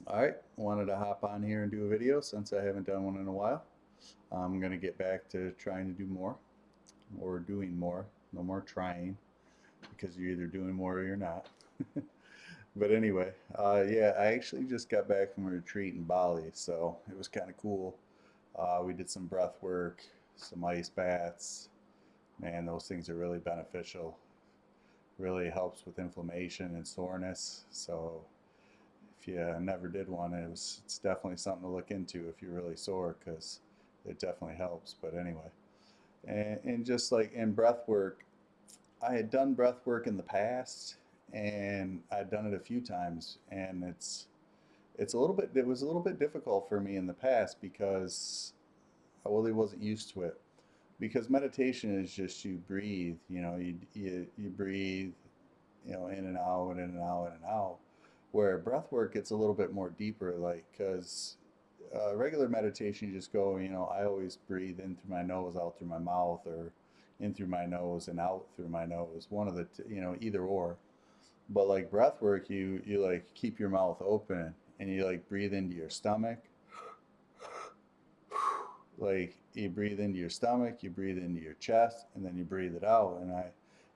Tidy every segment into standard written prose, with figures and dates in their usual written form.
All right, wanted to hop on here and do a video since I haven't done one in a while. I'm going to get back to trying to do more or doing more. No more trying because you're either doing more or you're not. But anyway, yeah, I actually just got back from a retreat in Bali, so it was kind of cool. We did some breath work, some ice baths. Man, those things are really beneficial. Really helps with inflammation and soreness. So if you never did one, it's definitely something to look into if you're really sore because it definitely helps. But anyway, and just like in breath work, I had done breath work in the past and I'd done it a few times, and it's a little bit it was a little bit difficult for me in the past because I really wasn't used to it. Because meditation is just you breathe, you breathe, in and out, in and out, in and out. Where breath work gets a little bit more deeper, like, because regular meditation, you just go, I always breathe in through my nose, out through my mouth, or in through my nose and out through my nose. One of the, either or. But like breath work, you like keep your mouth open and you like breathe into your stomach. Like you breathe into your stomach, you breathe into your chest, and then you breathe it out.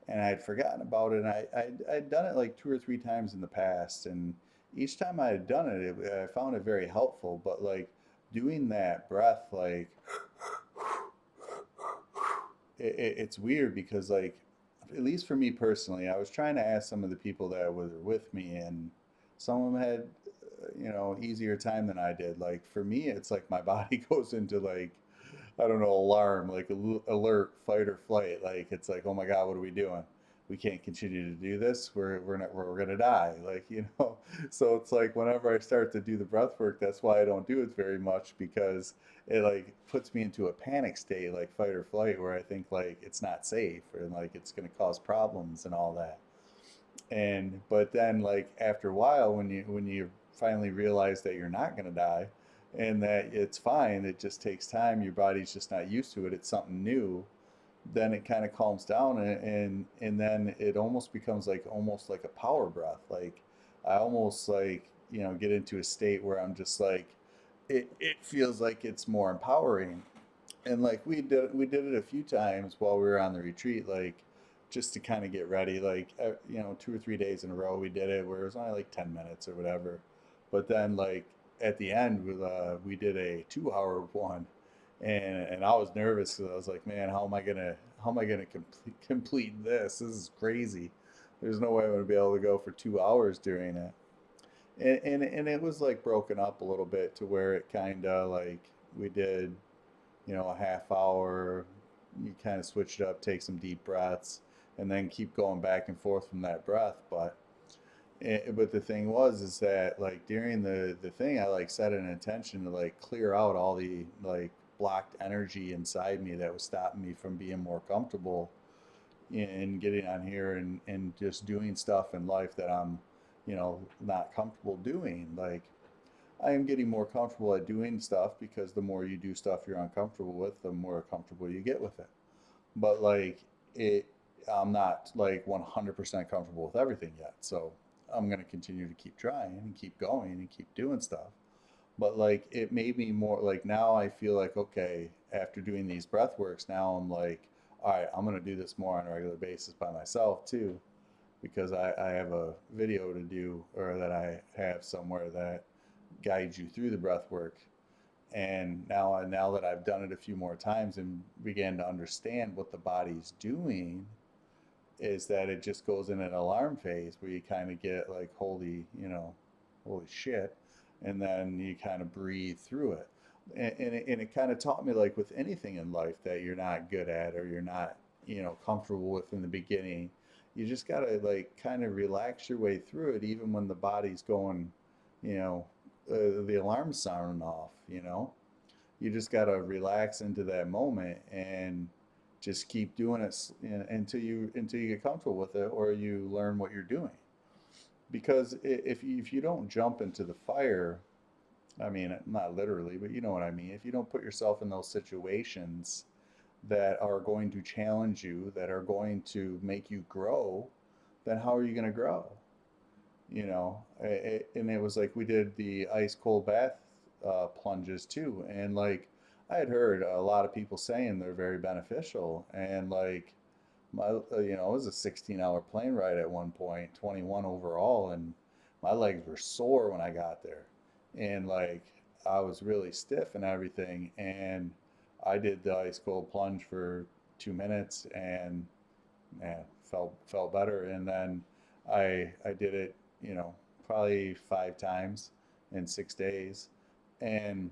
And I'd forgotten about it. And I'd done it like two or three times in the past, and each time I had done it, I found it very helpful. But like doing that breath, like it's weird because like at least for me personally, I was trying to ask some of the people that were with me, and some of them had easier time than I did. Like for me, it's like my body goes into like I don't know, alarm, like alert, fight or flight. Like it's like, oh my God, what are we doing? We can't continue to do this. We're gonna die. Like so it's like whenever I start to do the breath work, that's why I don't do it very much because it like puts me into a panic state, like fight or flight, where I think like it's not safe and like it's gonna cause problems and all that. And but then like after a while, when you finally realize that you're not gonna die and that it's fine, it just takes time, your body's just not used to it, it's something new, then it kind of calms down, and then it almost like a power breath. Like I almost like, get into a state where I'm just like it feels like it's more empowering. And like we did it a few times while we were on the retreat, like just to kind of get ready, like 2 or 3 days in a row we did it where it was only like 10 minutes or whatever. But then like at the end we did a 2 hour one, and I was nervous because I was like, man, how am I gonna complete this is crazy. There's no way I'm gonna be able to go for 2 hours during it. And it was like broken up a little bit to where it kind of like we did, a half hour. You kind of switch it up, take some deep breaths, and then keep going back and forth from that breath. But the thing was is that like during the thing, I like set an intention to like clear out all the like blocked energy inside me that was stopping me from being more comfortable in getting on here and just doing stuff in life that I'm, not comfortable doing. Like I am getting more comfortable at doing stuff because the more you do stuff you're uncomfortable with, the more comfortable you get with it. But like it, I'm not like 100% comfortable with everything yet. So I'm going to continue to keep trying and keep going and keep doing stuff. But like it made me more like now I feel like, okay, after doing these breath works, now I'm like, all right, I'm going to do this more on a regular basis by myself too, because I have a video to do or that I have somewhere that guides you through the breath work. And now that I've done it a few more times and began to understand what the body's doing, is that it just goes in an alarm phase where you kind of get like holy shit, and then you kind of breathe through it. And it kind of taught me like with anything in life that you're not good at or you're not comfortable with in the beginning, you just gotta like kind of relax your way through it, even when the body's going, you know, the alarm's sounding off. You just got to relax into that moment and just keep doing it until you get comfortable with it or you learn what you're doing. Because if you don't jump into the fire, I mean, not literally, but you know what I mean. If you don't put yourself in those situations that are going to challenge you, that are going to make you grow, then how are you going to grow? And it was like we did the ice cold bath plunges too, and like I had heard a lot of people saying they're very beneficial, and like it was a 16-hour plane ride at one point, 21 overall, and my legs were sore when I got there, and like I was really stiff and everything, and I did the ice cold plunge for 2 minutes, and man, felt better. And then I did it, you know, probably 5 times in 6 days, and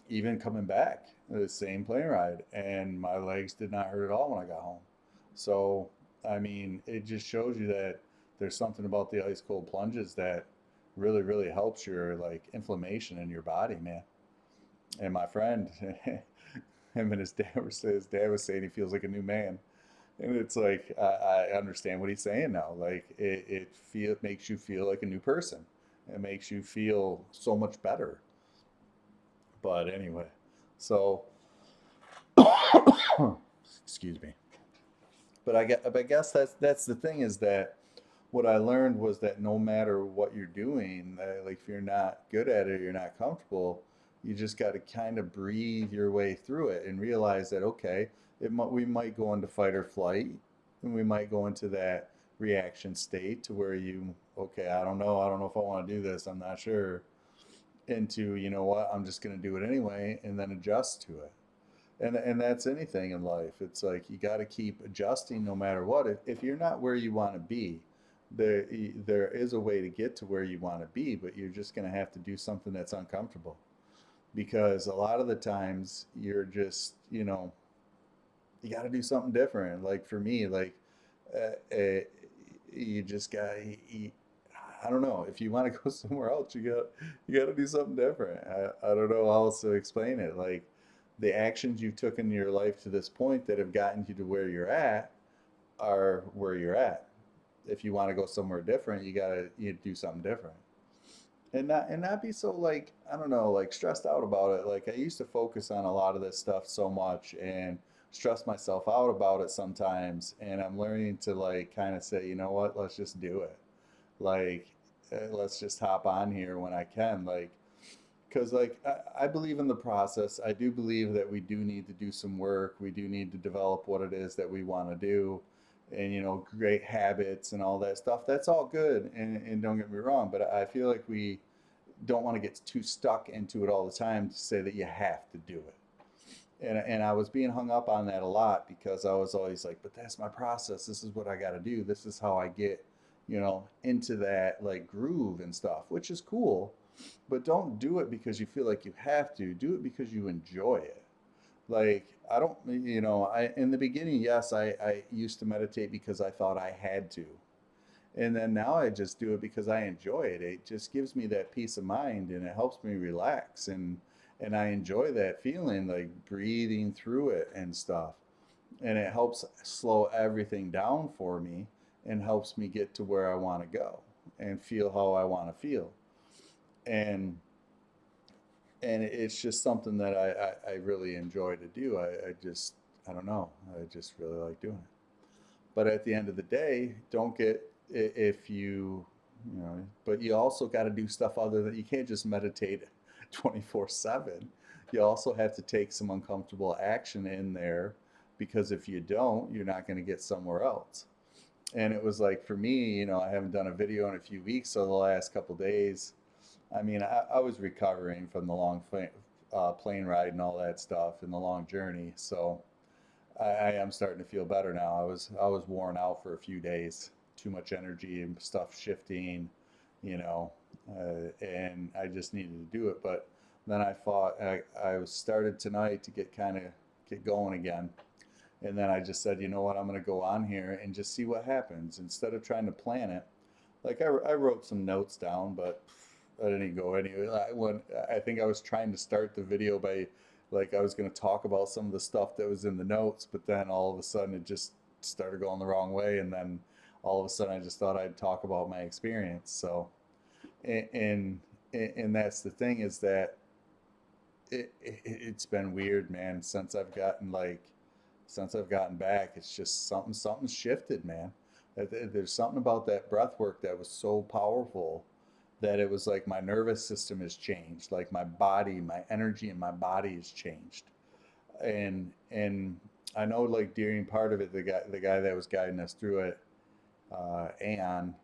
even coming back, the same plane ride, and my legs did not hurt at all when I got home. So, I mean, it just shows you that there's something about the ice cold plunges that really, really helps your like inflammation in your body, man. And my friend, him and his dad was saying he feels like a new man. And it's like I understand what he's saying now. Like it makes you feel like a new person. It makes you feel so much better. But anyway, so excuse me. But I guess that's the thing is that what I learned was that no matter what you're doing, like if you're not good at it, you're not comfortable, you just got to kind of breathe your way through it and realize that okay, we might go into fight or flight, and we might go into that reaction state to where okay, I don't know if I want to do this, I'm not sure, into you know what, I'm just going to do it anyway, and then adjust to it. And that's anything in life. It's like you got to keep adjusting no matter what. If you're not where you want to be, there there is a way to get to where you want to be, but you're just going to have to do something that's uncomfortable because a lot of the times you're just, you got to do something different. Like for me, like uh, you just got you, I don't know. If you want to go somewhere else, you got to do something different. I don't know how else to explain it. Like the actions you took in your life to this point that have gotten you to where you're at are where you're at. If you want to go somewhere different, you do something different. And not be so like, I don't know, like stressed out about it. Like I used to focus on a lot of this stuff so much and stress myself out about it sometimes, and I'm learning to like kind of say, you know what, let's just do it. Like let's just hop on here when I can, like because like I believe in the process. I do believe that we do need to do some work. We do need to develop what it is that we want to do, and great habits and all that stuff. That's all good, and don't get me wrong, but I feel like we don't want to get too stuck into it all the time to say that you have to do it. And I was being hung up on that a lot because I was always like, but that's my process. This is what I got to do. This is how I get, into that like groove and stuff, which is cool. But don't do it because you feel like you have to. Do it because you enjoy it. Like I don't, I in the beginning, yes, I used to meditate because I thought I had to. And then now I just do it because I enjoy it. It just gives me that peace of mind and it helps me relax and I enjoy that feeling like breathing through it and stuff. And it helps slow everything down for me and helps me get to where I want to go and feel how I want to feel. And it's just something that I really enjoy to do. I don't know. I just really like doing it. But at the end of the day, don't get if but you also got to do stuff other than you can't just meditate 24/7. You also have to take some uncomfortable action in there because if you don't, you're not going to get somewhere else. And it was like for me, I haven't done a video in a few weeks, so the last couple days, I mean, I was recovering from the long plane ride and all that stuff and the long journey. So I am starting to feel better now. I was worn out for a few days, too much energy and stuff shifting, and I just needed to do it. But then I was started tonight to get going again, and then I just said, you know what, I'm going to go on here and just see what happens instead of trying to plan it. Like I wrote some notes down, but I didn't go anywhere. I think I was trying to start the video by like I was going to talk about some of the stuff that was in the notes, but then all of a sudden it just started going the wrong way, and then all of a sudden I just thought I'd talk about my experience. So, and and that's the thing is that it's been weird, man. Since I've gotten back, it's just something's shifted, man. There's something about that breath work that was so powerful that it was like my nervous system has changed, like my body, my energy in my body has changed. And I know like during part of it, the guy that was guiding us through it, An,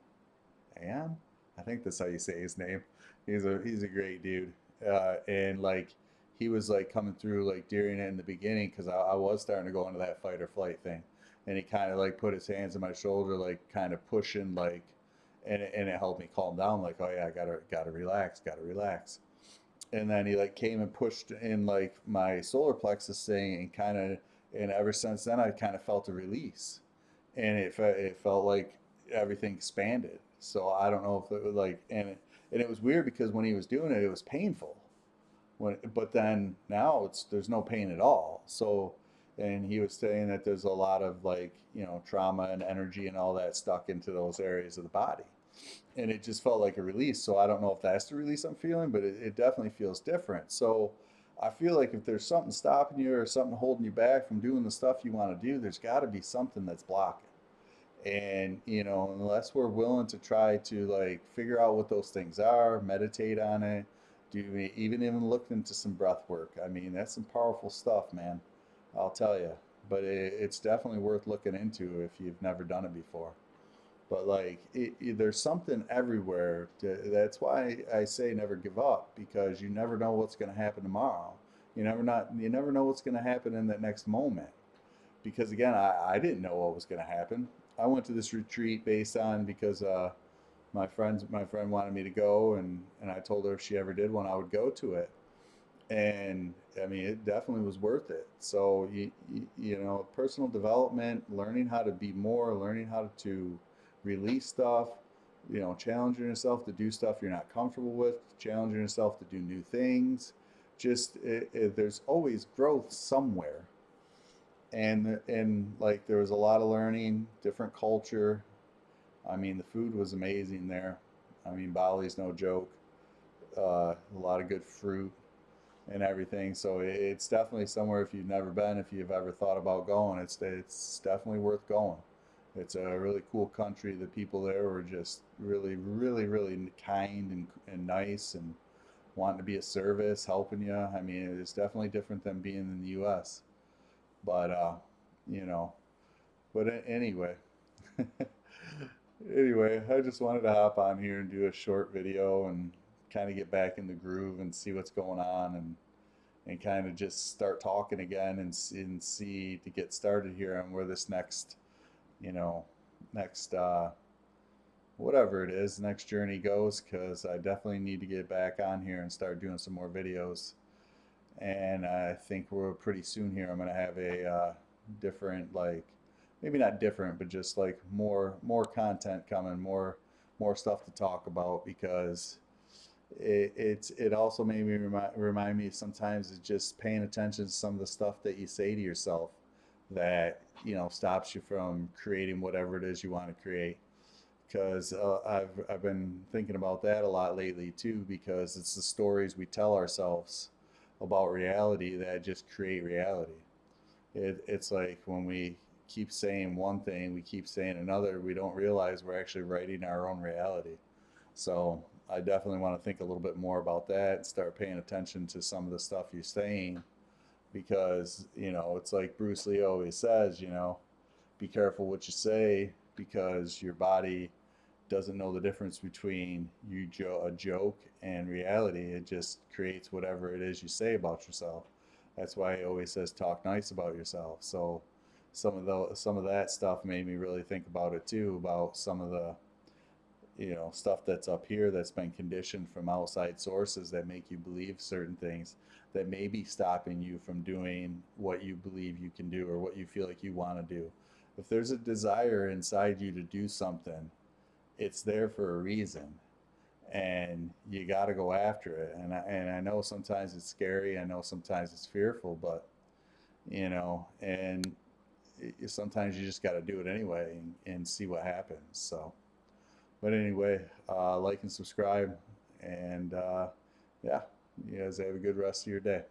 An, I think that's how you say his name. He's a great dude, and like he was like coming through like during it in the beginning because I was starting to go into that fight or flight thing, and he kind of like put his hands on my shoulder, like kind of pushing like, and it helped me calm down. Like, oh yeah, I gotta relax, gotta relax. And then he like came and pushed in like my solar plexus thing, and kind of, and ever since then I kind of felt a release, and it felt like everything expanded. So I don't know if it was like, and it was weird because when he was doing it, it was painful. But then now there's no pain at all. So, and he was saying that there's a lot of like, trauma and energy and all that stuck into those areas of the body, and it just felt like a release. So I don't know if that's the release I'm feeling, but it definitely feels different. So I feel like if there's something stopping you or something holding you back from doing the stuff you want to do, there's got to be something that's blocking. And unless we're willing to try to like figure out what those things are, meditate on it, do even look into some breath work. I mean, that's some powerful stuff, man. I'll tell you. But it's definitely worth looking into if you've never done it before. But like, there's something everywhere. That's why I say never give up, because you never know what's going to happen tomorrow. You never know what's going to happen in that next moment. Because again, I didn't know what was going to happen. I went to this retreat based on because my friend wanted me to go, and I told her if she ever did one, I would go to it. And I mean, it definitely was worth it. So personal development, learning how to be more, learning how to release stuff, challenging yourself to do stuff you're not comfortable with, challenging yourself to do new things. Just there's always growth somewhere. And like there was a lot of learning, different culture. I mean, the food was amazing there. I mean, Bali's no joke. A lot of good fruit and everything. So it's definitely somewhere, if you've never been, if you've ever thought about going, it's definitely worth going. It's a really cool country. The people there were just really, really, really kind and nice, and wanting to be of service, helping you. I mean, it's definitely different than being in the U.S. But you know, but anyway, anyway, I just wanted to hop on here and do a short video and kind of get back in the groove and see what's going on, and kind of just start talking again, and see to get started here on where this next, you know, next whatever it is, next journey goes, because I definitely need to get back on here and start doing some more videos. And I think we're pretty soon here. I'm gonna have a different, like, maybe not different, but just like more content coming, more stuff to talk about, because it also made me remind me sometimes it's just paying attention to some of the stuff that you say to yourself that stops you from creating whatever it is you want to create. Because I've been thinking about that a lot lately too, because it's the stories we tell ourselves about reality that just create reality. It's like when we keep saying one thing, we keep saying another, we don't realize we're actually writing our own reality. So I definitely want to think a little bit more about that and start paying attention to some of the stuff you're saying, because it's like Bruce Lee always says, be careful what you say, because your body doesn't know the difference between a joke and reality. It just creates whatever it is you say about yourself. That's why he always says talk nice about yourself. So some of that stuff made me really think about it too, about some of the stuff that's up here that's been conditioned from outside sources that make you believe certain things that may be stopping you from doing what you believe you can do or what you feel like you want to do. If there's a desire inside you to do something, it's there for a reason, and you got to go after it. And I know sometimes it's scary. I know sometimes it's fearful, but and sometimes you just got to do it anyway, and see what happens. So, but anyway, like and subscribe, and yeah, you guys have a good rest of your day.